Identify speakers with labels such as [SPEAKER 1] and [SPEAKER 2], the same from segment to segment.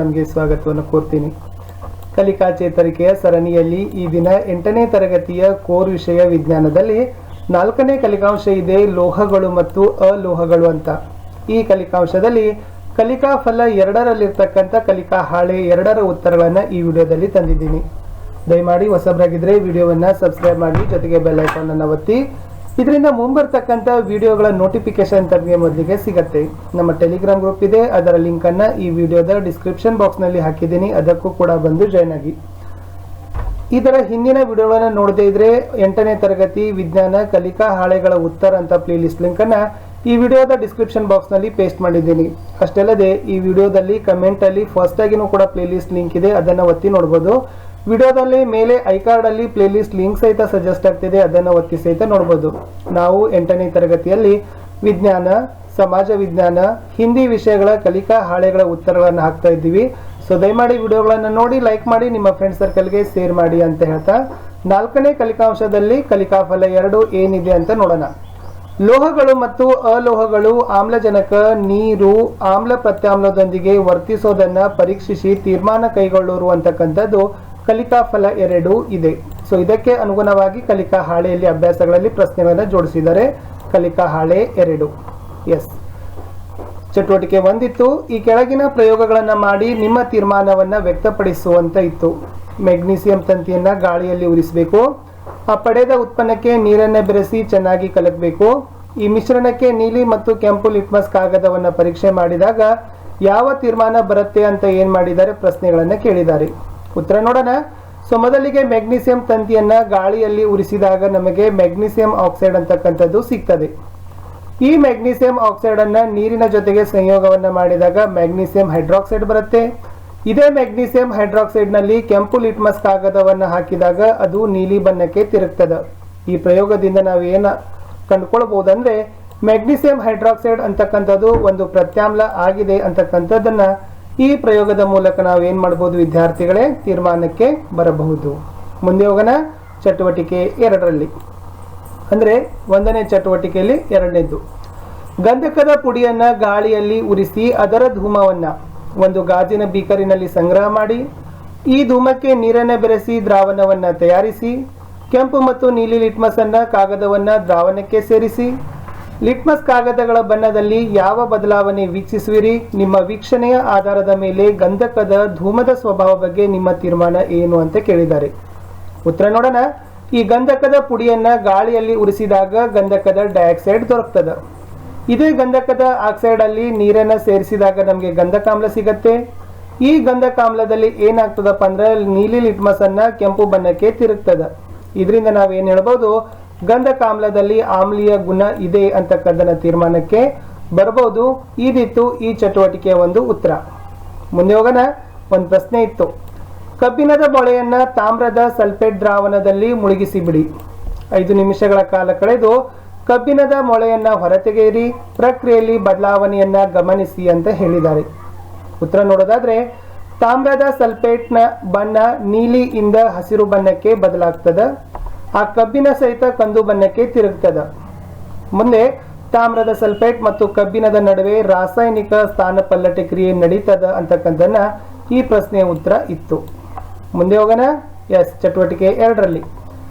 [SPEAKER 1] ನಮಗೆ ಸ್ವಾಗತವನ್ನು ಕೋರ್ತೀನಿ. ಕಲಿಕಾ ಚೇತರಿಕೆಯ ಸರಣಿಯಲ್ಲಿ ಈ ದಿನ 8ನೇ ತರಗತಿಯ ಕೋರ್ ವಿಷಯ ವಿಜ್ಞಾನದಲ್ಲಿ 4ನೇ ಕಲಿಕಾಂಶ ಇದೆ, ಲೋಹಗಳು ಮತ್ತು ಅಲೋಹಗಳು ಅಂತ. ಈ ಕಲಿಕಾಂಶದಲ್ಲಿ ಕಲಿಕಾ ಫಲ 2ರಲ್ಲಿರ್ತಕ್ಕಂಥ ಕಲಿಕಾ ಹಾಳೆ 2ರ ಉತ್ತರಗಳನ್ನು ಈ ವಿಡಿಯೋದಲ್ಲಿ ತಂದಿದ್ದೀನಿ. ದಯಮಾಡಿ ಹೊಸಬರಾಗಿದ್ದರೆ ವಿಡಿಯೋವನ್ನು ಸಬ್ಸ್ಕ್ರೈಬ್ ಮಾಡಿ, ಜೊತೆಗೆ ಬೆಲ್ ಐಕಾನ್ ಅನ್ನು ಒತ್ತಿ. ಇದರಿಂದ ಮುಂಬರ್ತಕ್ಕಂಥ ವಿಡಿಯೋಗಳ ನೋಟಿಫಿಕೇಶನ್ ತಮಗೆ ಮೊದಲಿಗೆ ಸಿಗತ್ತೆ. ನಮ್ಮ ಟೆಲಿಗ್ರಾಮ್ ಗ್ರೂಪ್ ಇದೆ, ಅದರ ಲಿಂಕನ್ನು ಈ ವಿಡಿಯೋದ ಡಿಸ್ಕ್ರಿಪ್ಷನ್ ಬಾಕ್ಸ್ನಲ್ಲಿ ಹಾಕಿದ್ದೀನಿ, ಅದಕ್ಕೂ ಕೂಡ ಬಂದು ಜಾಯ್ನ್ ಆಗಿ. ಇದರ ಹಿಂದಿನ ವಿಡಿಯೋಗಳನ್ನು ನೋಡದೇ ಇದ್ರೆ 8ನೇ ತರಗತಿ ವಿಜ್ಞಾನ ಕಲಿಕಾ ಹಾಳೆಗಳ ಉತ್ತರ ಅಂತ ಪ್ಲೇಲಿಸ್ಟ್ ಲಿಂಕನ್ನು ಈ ವಿಡಿಯೋದ ಡಿಸ್ಕ್ರಿಪ್ಷನ್ ಬಾಕ್ಸ್ನಲ್ಲಿ ಪೇಸ್ಟ್ ಮಾಡಿದ್ದೀನಿ. ಅಷ್ಟಲ್ಲದೆ ಈ ವಿಡಿಯೋದಲ್ಲಿ ಕಮೆಂಟಲ್ಲಿ ಫಸ್ಟ್ ಆಗಿನೂ ಕೂಡ ಪ್ಲೇಲಿಸ್ಟ್ ಲಿಂಕ್ ಇದೆ, ಅದನ್ನು ಒತ್ತಿ ನೋಡ್ಬೋದು. ವಿಡಿಯೋದಲ್ಲಿ ಮೇಲೆ ಐಕಾರ್ಡಲ್ಲಿ ಪ್ಲೇಲಿಸ್ಟ್ ಲಿಂಕ್ ಸಹಿತ ಸಜೆಸ್ಟ್ ಆಗ್ತಿದೆ, ಅದನ್ನು ಒತ್ತಿ ಸಹಿತ ನೋಡ್ಬೋದು. ನಾವು 8ನೇ ತರಗತಿಯಲ್ಲಿ ವಿಜ್ಞಾನ, ಸಮಾಜ ವಿಜ್ಞಾನ, ಹಿಂದಿ ವಿಷಯಗಳ ಕಲಿಕಾ ಹಾಳೆಗಳ ಉತ್ತರಗಳನ್ನು ಹಾಕ್ತಾ ಇದ್ದೀವಿ. ಸೊ ದಯಮಾಡಿ ವಿಡಿಯೋಗಳನ್ನು ನೋಡಿ, ಲೈಕ್ ಮಾಡಿ, ನಿಮ್ಮ ಫ್ರೆಂಡ್ ಸರ್ಕಲ್ಗೆ ಶೇರ್ ಮಾಡಿ ಅಂತ ಹೇಳ್ತಾ 4ನೇ ಕಲಿಕಾಂಶದಲ್ಲಿ ಕಲಿಕಾ ಫಲ 2 ಏನಿದೆ ಅಂತ ನೋಡೋಣ. ಲೋಹಗಳು ಮತ್ತು ಅಲೋಹಗಳು ಆಮ್ಲಜನಕ, ನೀರು, ಆಮ್ಲ ಪ್ರತ್ಯಾಮ್ಲದೊಂದಿಗೆ ವರ್ತಿಸೋದನ್ನ ಪರೀಕ್ಷಿಸಿ ತೀರ್ಮಾನ ಕೈಗೊಳ್ಳೋರು ಅಂತಕ್ಕಂಥದ್ದು ಕಲಿಕಾ ಫಲ 2 ಇದೆ. ಸೊ ಇದಕ್ಕೆ ಅನುಗುಣವಾಗಿ ಕಲಿಕಾ ಹಾಳೆಯಲ್ಲಿ ಅಭ್ಯಾಸಗಳಲ್ಲಿ ಪ್ರಶ್ನೆಗಳನ್ನು ಜೋಡಿಸಿದ್ದಾರೆ. ಕಲಿಕಾ ಹಾಳೆ 2. ಎಸ್, ಚಟುವಟಿಕೆ 1 ಇತ್ತು. ಈ ಕೆಳಗಿನ ಪ್ರಯೋಗಗಳನ್ನು ಮಾಡಿ ನಿಮ್ಮ ತೀರ್ಮಾನವನ್ನು ವ್ಯಕ್ತಪಡಿಸುವಂತ ಇತ್ತು. ಮೆಗ್ನೀಸಿಯಂ ತಂತಿಯನ್ನ ಗಾಳಿಯಲ್ಲಿ ಉರಿಸಬೇಕು. ಆ ಪಡೆದ ಉತ್ಪನ್ನಕ್ಕೆ ನೀರನ್ನು ಬೆರೆಸಿ ಚೆನ್ನಾಗಿ ಕಲಕಬೇಕು. ಈ ಮಿಶ್ರಣಕ್ಕೆ ನೀಲಿ ಮತ್ತು ಕೆಂಪು ಲಿಟ್ಮಸ್ ಕಾಗದವನ್ನು ಪರೀಕ್ಷೆ ಮಾಡಿದಾಗ ಯಾವ ತೀರ್ಮಾನ ಬರುತ್ತೆ ಅಂತ ಏನ್ ಮಾಡಿದ್ದಾರೆ, ಪ್ರಶ್ನೆಗಳನ್ನು ಕೇಳಿದ್ದಾರೆ. ಉತ್ತರ ನೋಡೋಣ. ಸೊ ಮೊದಲಿಗೆ ಮೆಗ್ನೀಸಿಯಂ ತಂತಿಯನ್ನ ಗಾಳಿಯಲ್ಲಿ ಉರಿಸಿದಾಗ ನಮಗೆ ಮೆಗ್ನೀಸಿಯಂ ಆಕ್ಸೈಡ್ ಅಂತಕ್ಕಂಥದ್ದು ಸಿಗ್ತದೆ. ಈ ಮೆಗ್ನೀಸಿಯಂ ಆಕ್ಸೈಡ್ ಅನ್ನ ನೀರಿನ ಜೊತೆಗೆ ಸಂಯೋಗವನ್ನ ಮಾಡಿದಾಗ ಮ್ಯಾಗ್ನೀಸಿಯಂ ಹೈಡ್ರಾಕ್ಸೈಡ್ ಬರುತ್ತೆ. ಇದೇ ಮೆಗ್ನೀಸಿಯಂ ಹೈಡ್ರಾಕ್ಸೈಡ್ ನಲ್ಲಿ ಕೆಂಪು ಲಿಟ್ಮಸ್ ಕಾಗದವನ್ನು ಹಾಕಿದಾಗ ಅದು ನೀಲಿ ಬಣ್ಣಕ್ಕೆ ತಿರುಗ್ತದೆ. ಈ ಪ್ರಯೋಗದಿಂದ ನಾವು ಏನ ಕಂಡುಕೊಳ್ಬಹುದಂದ್ರೆ ಮೆಗ್ನೀಸಿಯಂ ಹೈಡ್ರಾಕ್ಸೈಡ್ ಅಂತಕ್ಕಂಥದ್ದು ಒಂದು ಪ್ರತ್ಯಾಮ್ಲ ಆಗಿದೆ ಅಂತಕ್ಕಂಥದ್ದನ್ನ ಈ ಪ್ರಯೋಗದ ಮೂಲಕ ನಾವು ಏನ್ ಮಾಡಬಹುದು ವಿದ್ಯಾರ್ಥಿಗಳೇ, ತೀರ್ಮಾನಕ್ಕೆ ಬರಬಹುದು. ಮುಂದೆ ಹೋಗೋಣ. ಚಟುವಟಿಕೆ 2ರಲ್ಲಿ ಅಂದ್ರೆ 1ನೇ ಚಟುವಟಿಕೆಯಲ್ಲಿ 2ನೇದು. ಗಂಧಕದ ಪುಡಿಯನ್ನ ಗಾಳಿಯಲ್ಲಿ ಉರಿಸಿ ಅದರ ಧೂಮವನ್ನ ಒಂದು ಗಾಜಿನ ಬೀಕರಿನಲ್ಲಿ ಸಂಗ್ರಹ ಮಾಡಿ ಈ ಧೂಮಕ್ಕೆ ನೀರನ್ನು ಬೆರೆಸಿ ದ್ರಾವಣವನ್ನ ತಯಾರಿಸಿ ಕೆಂಪು ಮತ್ತು ನೀಲಿ ಲಿಟ್ಮಸ್ ಅನ್ನ ಕಾಗದವನ್ನ ದ್ರಾವಣಕ್ಕೆ ಸೇರಿಸಿ ಲಿಟ್ಮಸ್ ಕಾಗದಗಳ ಬಣ್ಣದಲ್ಲಿ ಯಾವ ಬದಲಾವಣೆ ವೀಕ್ಷಿಸುವಿರಿ? ನಿಮ್ಮ ವೀಕ್ಷಣೆಯ ಆಧಾರದ ಮೇಲೆ ಗಂಧಕದ ಧೂಮದ ಸ್ವಭಾವ ಬಗ್ಗೆ ನಿಮ್ಮ ತೀರ್ಮಾನ ಏನು ಅಂತ ಕೇಳಿದ್ದಾರೆ. ಉತ್ತರ ನೋಡೋಣ. ಈ ಗಂಧಕದ ಪುಡಿಯನ್ನ ಗಾಳಿಯಲ್ಲಿ ಉರಿಸಿದಾಗ ಗಂಧಕದ ಡೈಆಕ್ಸೈಡ್ ದೊರಕ್ತದೆ. ಇದೇ ಗಂಧಕದ ಆಕ್ಸೈಡ್ ಅಲ್ಲಿ ನೀರನ್ನ ಸೇರಿಸಿದಾಗ ನಮಗೆ ಗಂಧಕಾಮ್ಲ ಸಿಗತ್ತೆ. ಈ ಗಂಧಕಾಮ್ಲದಲ್ಲಿ ಏನಾಗ್ತದಪ್ಪ ಅಂದ್ರೆ ನೀಲಿ ಲಿಟ್ಮಸ್ ಅನ್ನ ಕೆಂಪು ಬಣ್ಣಕ್ಕೆ ತಿರುಗ್ತದ. ಇದರಿಂದ ನಾವೇನ್ ಹೇಳ್ಬೋದು, ಗಂಧಕಾಮ್ಲದಲ್ಲಿ ಆಮ್ಲೀಯ ಗುಣ ಇದೆ ಅಂತಕ್ಕದ್ದನ್ನ ತೀರ್ಮಾನಕ್ಕೆ ಬರಬಹುದು. ಇದಿತ್ತು ಈ ಚಟುವಟಿಕೆಯ ಒಂದು ಉತ್ತರ. ಮುಂದೆ ಹೋಗೋಣ. ಒಂದು ಪ್ರಶ್ನೆ ಇತ್ತು. ಕಬ್ಬಿಣದ ಮೊಳೆಯನ್ನ ತಾಮ್ರದ ಸಲ್ಫೇಟ್ ದ್ರಾವಣದಲ್ಲಿ ಮುಳುಗಿಸಿ ಬಿಡಿ. 5 ನಿಮಿಷಗಳ ಕಾಲ ಕಳೆದು ಕಬ್ಬಿಣದ ಮೊಳೆಯನ್ನ ಹೊರತೆಗೆಯಿರಿ, ಪ್ರಕ್ರಿಯೆಯಲ್ಲಿ ಬದಲಾವಣೆಯನ್ನ ಗಮನಿಸಿ ಅಂತ ಹೇಳಿದ್ದಾರೆ. ಉತ್ತರ ನೋಡೋದಾದ್ರೆ ತಾಮ್ರದ ಸಲ್ಫೇಟ್ನ ಬಣ್ಣ ನೀಲಿಯಿಂದ ಹಸಿರು ಬಣ್ಣಕ್ಕೆ ಬದಲಾಗ್ತದ. ಆ ಕಬ್ಬಿಣ ಸಹಿತ ಕಂದು ಬಣ್ಣಕ್ಕೆ ತಿರುಗ್ತದ. ಮುಂದೆ ತಾಮ್ರದ ಸಲ್ಫೇಟ್ ಮತ್ತು ಕಬ್ಬಿಣದ ನಡುವೆ ರಾಸಾಯನಿಕ ಸ್ಥಾನಪಲ್ಲಟ ಕ್ರಿಯೆ ನಡೀತದ ಅಂತಕ್ಕಂಥನ್ನ ಈ ಪ್ರಶ್ನೆಯ ಉತ್ತರ ಇತ್ತು. ಮುಂದೆ ಹೋಗೋಣ. ಎಸ್, ಚಟುವಟಿಕೆ 2ರಲ್ಲಿ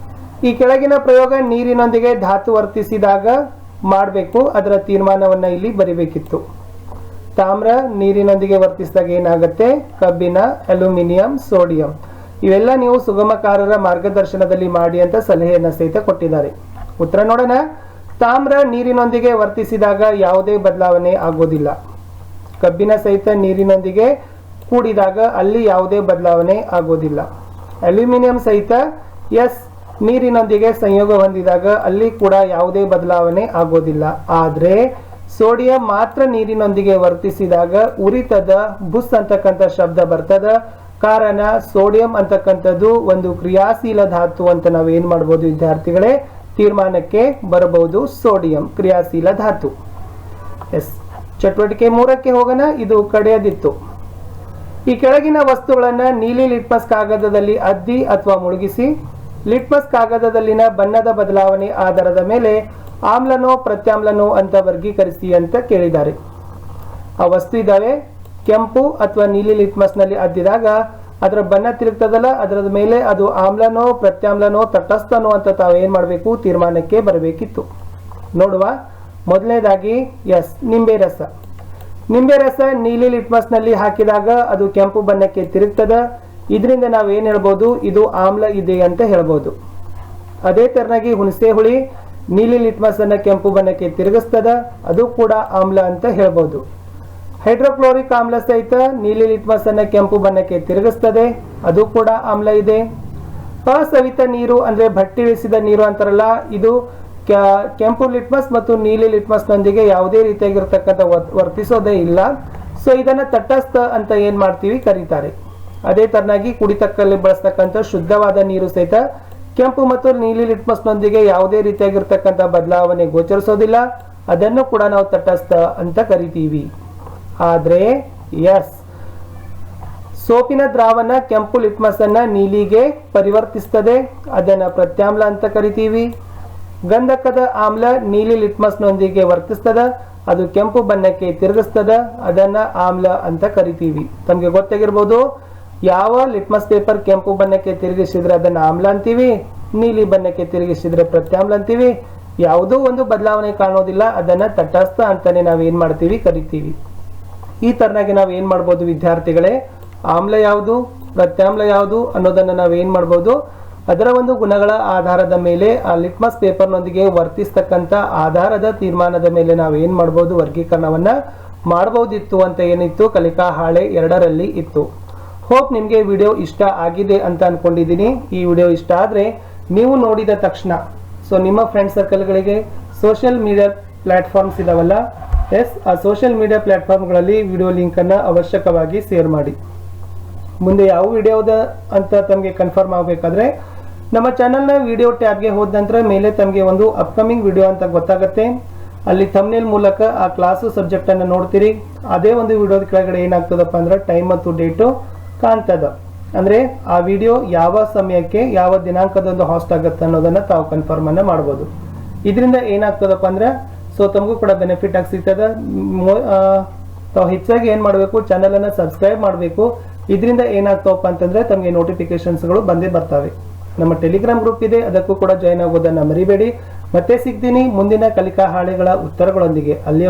[SPEAKER 1] ಈ ಕೆಳಗಿನ ಪ್ರಯೋಗ ನೀರಿನೊಂದಿಗೆ ಧಾತು ವರ್ತಿಸಿದಾಗ ಮಾಡಬೇಕು. ಅದರ ತೀರ್ಮಾನವನ್ನ ಇಲ್ಲಿ ಬರಿಬೇಕಿತ್ತು. ತಾಮ್ರ ನೀರಿನೊಂದಿಗೆ ವರ್ತಿಸಿದಾಗ ಏನಾಗುತ್ತೆ? ಕಬ್ಬಿಣ, ಅಲ್ಯೂಮಿನಿಯಂ, ಸೋಡಿಯಂ. ಇವೆಲ್ಲ ನೀವು ಸುಗಮಕಾರರ ಮಾರ್ಗದರ್ಶನದಲ್ಲಿ ಮಾಡಿ ಅಂತ ಸಲಹೆಯನ್ನು ಸಹಿತ ಕೊಟ್ಟಿದ್ದಾರೆ. ಉತ್ತರ ನೋಡೋಣ. ತಾಮ್ರ ನೀರಿನೊಂದಿಗೆ ವರ್ತಿಸಿದಾಗ ಯಾವುದೇ ಬದಲಾವಣೆ ಆಗೋದಿಲ್ಲ. ಕಬ್ಬಿಣ ಸಹಿತ ನೀರಿನೊಂದಿಗೆ ಕೂಡಿದಾಗ ಅಲ್ಲಿ ಯಾವುದೇ ಬದಲಾವಣೆ ಆಗೋದಿಲ್ಲ. ಅಲ್ಯೂಮಿನಿಯಂ ಸಹಿತ ನೀರಿನೊಂದಿಗೆ ಸಂಯೋಗ ಹೊಂದಿದಾಗ ಅಲ್ಲಿ ಕೂಡ ಯಾವುದೇ ಬದಲಾವಣೆ ಆಗೋದಿಲ್ಲ. ಆದ್ರೆ ಸೋಡಿಯಂ ಮಾತ್ರ ನೀರಿನೊಂದಿಗೆ ವರ್ತಿಸಿದಾಗ ಉರಿತದ, ಬುಸ್ ಅಂತಕ್ಕಂಥ ಶಬ್ದ ಬರ್ತದ. ಕಾರಣ ಸೋಡಿಯಂ ಅಂತಕ್ಕಂಥದ್ದು ಒಂದು ಕ್ರಿಯಾಶೀಲ ಧಾತು ಅಂತ ನಾವು ಏನ್ ಮಾಡ್ಬೋದು ವಿದ್ಯಾರ್ಥಿಗಳೇ, ತೀರ್ಮಾನಕ್ಕೆ ಬರಬಹುದು. ಸೋಡಿಯಂ ಕ್ರಿಯಾಶೀಲ ಧಾತು. ಎಸ್, ಚಟುವಟಿಕೆ 3ಕ್ಕೆ ಹೋಗೋಣ. ಇದು ಕಡೆಯದಿತ್ತು. ಈ ಕೆಳಗಿನ ವಸ್ತುಗಳನ್ನ ನೀಲಿ ಲಿಟ್ಮಸ್ ಕಾಗದದಲ್ಲಿ ಅದ್ದಿ ಅಥವಾ ಮುಳುಗಿಸಿ ಲಿಟ್ಮಸ್ ಕಾಗದದಲ್ಲಿನ ಬಣ್ಣದ ಬದಲಾವಣೆ ಆಧಾರದ ಮೇಲೆ ಆಮ್ಲನೋ ಪ್ರತ್ಯಾಮ್ಲನೋ ಅಂತ ವರ್ಗೀಕರಿಸಿ ಅಂತ ಕೇಳಿದ್ದಾರೆ. ಆ ವಸ್ತು ಇದ್ದಾವೆ. ಕೆಂಪು ಅಥವಾ ನೀಲಿ ಲಿಟ್ಮಸ್ ನಲ್ಲಿ ಅದ್ದಿದಾಗ ಅದರ ಬಣ್ಣ ತಿರುಗ್ತದಲ್ಲ, ಅದರ ಮೇಲೆ ಅದು ಆಮ್ಲನೋ ಪ್ರತ್ಯಾಮ್ಲನೋ ತಟಸ್ಥನೋ ಅಂತ ತಾವು ಏನ್ ಮಾಡಬೇಕು, ತೀರ್ಮಾನಕ್ಕೆ ಬರಬೇಕಿತ್ತು. ನೋಡುವ. ಮೊದಲನೇದಾಗಿ ಎಸ್, ನಿಂಬೆ ರಸ. ನಿಂಬೆ ರಸ ನೀಲಿ ಲಿಟ್ಮಸ್ ನಲ್ಲಿ ಹಾಕಿದಾಗ ಅದು ಕೆಂಪು ಬಣ್ಣಕ್ಕೆ ತಿರುಗ್ತದ. ಇದರಿಂದ ನಾವು ಏನ್ ಹೇಳ್ಬೋದು, ಇದು ಆಮ್ಲ ಇದೆ ಅಂತ ಹೇಳ್ಬೋದು. ಅದೇ ತರನಾಗಿ ಹುಣಸೆ ಹುಳಿ ನೀಲಿ ಲಿಟ್ಮಸ್ ಅನ್ನ ಕೆಂಪು ಬಣ್ಣಕ್ಕೆ ತಿರುಗಿಸ್ತದ, ಅದು ಕೂಡ ಆಮ್ಲ ಅಂತ ಹೇಳ್ಬೋದು. ಹೈಡ್ರೋಕ್ಲೋರಿಕ್ ಆಮ್ಲ ಸಹಿತ ನೀಲಿ ಲಿಟ್ಮಸ್ ಅನ್ನ ಕೆಂಪು ಬಣ್ಣಕ್ಕೆ ತಿರುಗಿಸ್ತದೆ, ಅದು ಕೂಡ ಆಮ್ಲ ಇದೆ. ಅಸವಿತ ನೀರು ಅಂದ್ರೆ ಭಟ್ಟಿ ಇಳಿಸಿದ ನೀರು ಅಂತಾರಲ್ಲ, ಇದು ಕೆಂಪು ಲಿಟ್ಮಸ್ ಮತ್ತು ನೀಲಿ ಲಿಟ್ಮಸ್ ನೊಂದಿಗೆ ಯಾವುದೇ ರೀತಿಯಾಗಿರ್ತಕ್ಕಂಥ ವರ್ತಿಸೋದೇ ಇಲ್ಲ. ಸೊ ಇದನ್ನ ತಟಸ್ಥ ಅಂತ ಏನ್ ಮಾಡ್ತೀವಿ, ಕರೀತಾರೆ. ಅದೇ ತರನಾಗಿ ಕುಡಿತಕ್ಕಲ್ಲಿ ಬಳಸ್ತಕ್ಕಂಥ ಶುದ್ಧವಾದ ನೀರು ಸಹಿತ ಕೆಂಪು ಮತ್ತು ನೀಲಿ ಲಿಟ್ಮಸ್ ನೊಂದಿಗೆ ಯಾವುದೇ ರೀತಿಯಾಗಿರ್ತಕ್ಕಂಥ ಬದಲಾವಣೆ ಗೋಚರಿಸೋದಿಲ್ಲ, ಅದನ್ನು ಕೂಡ ನಾವು ತಟಸ್ಥ ಅಂತ ಕರಿತೀವಿ. ಆದ್ರೆ ಎಸ್, ಸೋಪಿನ ದ್ರಾವಣ ಕೆಂಪು ಲಿಟ್ಮಸ್ ಅನ್ನ ನೀಲಿಗೆ ಪರಿವರ್ತಿಸ್ತದೆ, ಅದನ್ನ ಪ್ರತ್ಯಾಮ್ಲ ಅಂತ ಕರಿತೀವಿ. ಗಂಧಕದ ಆಮ್ಲ ನೀಲಿ ಲಿಟ್ಮಸ್ ನೊಂದಿಗೆ ವರ್ತಿಸ್ತದ, ಅದು ಕೆಂಪು ಬಣ್ಣಕ್ಕೆ ತಿರುಗಿಸ್ತದ, ಅದನ್ನ ಆಮ್ಲ ಅಂತ ಕರಿತೀವಿ. ತಮ್ಗೆ ಗೊತ್ತಾಗಿರ್ಬೋದು, ಯಾವ ಲಿಟ್ಮಸ್ ಪೇಪರ್ ಕೆಂಪು ಬಣ್ಣಕ್ಕೆ ತಿರುಗಿಸಿದ್ರೆ ಅದನ್ನ ಆಮ್ಲ ಅಂತೀವಿ, ನೀಲಿ ಬಣ್ಣಕ್ಕೆ ತಿರುಗಿಸಿದ್ರೆ ಪ್ರತ್ಯಾಮ್ಲ ಅಂತೀವಿ. ಯಾವುದೋ ಒಂದು ಬದಲಾವಣೆ ಕಾಣೋದಿಲ್ಲ, ಅದನ್ನ ತಟಸ್ಥ ಅಂತಾನೆ ನಾವೇನ್ ಮಾಡ್ತೀವಿ, ಕರಿತೀವಿ. ಈ ತರನಾಗಿ ನಾವು ಏನ್ ಮಾಡ್ಬೋದು ವಿದ್ಯಾರ್ಥಿಗಳೇ, ಆಮ್ಲ ಯಾವುದು ಪ್ರತ್ಯಾಮ್ಲ ಯಾವುದು ಅನ್ನೋದನ್ನ ನಾವು ಏನ್ ಮಾಡ್ಬೋದು, ಅದರ ಒಂದು ಗುಣಗಳ ಆಧಾರದ ಮೇಲೆ ಆ ಲಿಟ್ಮಸ್ ಪೇಪರ್ನೊಂದಿಗೆ ವರ್ತಿಸ್ತಕ್ಕಂಥ ಆಧಾರದ ತೀರ್ಮಾನದ ಮೇಲೆ ನಾವು ಏನ್ ಮಾಡ್ಬೋದು, ವರ್ಗೀಕರಣವನ್ನ ಮಾಡಬಹುದಿತ್ತು ಅಂತ ಏನಿತ್ತು, ಕಲಿಕಾ ಹಾಳೆ 2ರಲ್ಲಿ ಇತ್ತು. ಹೋಪ್ ನಿಮಗೆ ವಿಡಿಯೋ ಇಷ್ಟ ಆಗಿದೆ ಅಂತ ಅನ್ಕೊಂಡಿದ್ದೀನಿ. ಈ ವಿಡಿಯೋ ಇಷ್ಟ ಆದ್ರೆ ನೀವು ನೋಡಿದ ತಕ್ಷಣ ನಿಮ್ಮ ಫ್ರೆಂಡ್ ಸರ್ಕಲ್ಗಳಿಗೆ ಸೋಷಿಯಲ್ ಮೀಡಿಯಾ ಪ್ಲಾಟ್ಫಾರ್ಮ್ಸ್ ಇದಾವಲ್ಲ, ಎಸ್, ಆ ಸೋಷಿಯಲ್ ಮೀಡಿಯಾ ಪ್ಲಾಟ್ಫಾರ್ಮ್ಗಳಲ್ಲಿ ವಿಡಿಯೋ ಲಿಂಕ್ ಅನ್ನ ಅವಶ್ಯಕವಾಗಿ ಶೇರ್ ಮಾಡಿ. ಮುಂದೆ ಯಾವ ವಿಡಿಯೋದ ಅಂತ ತಮಗೆ ಕನ್ಫರ್ಮ್ ಆಗಬೇಕಾದ್ರೆ ನಮ್ಮ ಚಾನಲ್ನ ವಿಡಿಯೋ ಟ್ಯಾಬ್ಗೆ ಹೋದ ನಂತರ ಮೇಲೆ ತಮಗೆ ಒಂದು ಅಪ್ಕಮಿಂಗ್ ವಿಡಿಯೋ ಅಂತ ಗೊತ್ತಾಗುತ್ತೆ. ಅಲ್ಲಿ ಥಂಬ್ನೇಲ್ ಮೂಲಕ ಆ ಕ್ಲಾಸು ಸಬ್ಜೆಕ್ಟ್ ಅನ್ನು ನೋಡ್ತೀರಿ. ಅದೇ ಒಂದು ವಿಡಿಯೋದ ಕೆಳಗಡೆ ಏನಾಗ್ತದಪ್ಪ ಅಂದ್ರೆ ಟೈಮ್ ಮತ್ತು ಡೇಟು ಕಾಣ್ತದ. ಅಂದ್ರೆ ಆ ವಿಡಿಯೋ ಯಾವ ಸಮಯಕ್ಕೆ ಯಾವ ದಿನಾಂಕದಂದು ಹಾಸ್ಟ್ ಆಗುತ್ತೆ ಅನ್ನೋದನ್ನ ತಾವು ಕನ್ಫರ್ಮ್ ಅನ್ನ ಮಾಡ್ಬೋದು. ಇದರಿಂದ ಏನಾಗ್ತದಪ್ಪ ಅಂದ್ರೆ ತಮಗೂ ಕೂಡ ಬೆನಿಫಿಟ್ ಆಗಿ ಸಿಗ್ತದ. ತಾವು ಹೆಚ್ಚಾಗಿ ಏನ್ ಮಾಡಬೇಕು, ಚಾನಲ್ ಅನ್ನ ಸಬ್ಸ್ಕ್ರೈಬ್ ಮಾಡಬೇಕು. ಇದರಿಂದ ಏನಾಗ್ತಾವಪ್ಪ ಅಂತಂದ್ರೆ ತಮಗೆ ನೋಟಿಫಿಕೇಶನ್ಸ್ಗಳು ಬಂದೇ ಬರ್ತವೆ. ನಮ್ಮ ಟೆಲಿಗ್ರಾಮ್ ಗ್ರೂಪ್ ಇದೆ, ಅದಕ್ಕೂ ಕೂಡ ಜಾಯ್ನ್ ಆಗೋದನ್ನ ಮರಿಬೇಡಿ. ಮತ್ತೆ ಸಿಗ್ತೀನಿ ಮುಂದಿನ ಕಲಿಕಾ ಹಾಳೆಗಳ ಉತ್ತರಗಳೊಂದಿಗೆ. ಅಲ್ಲಿಯವರೆಗೆ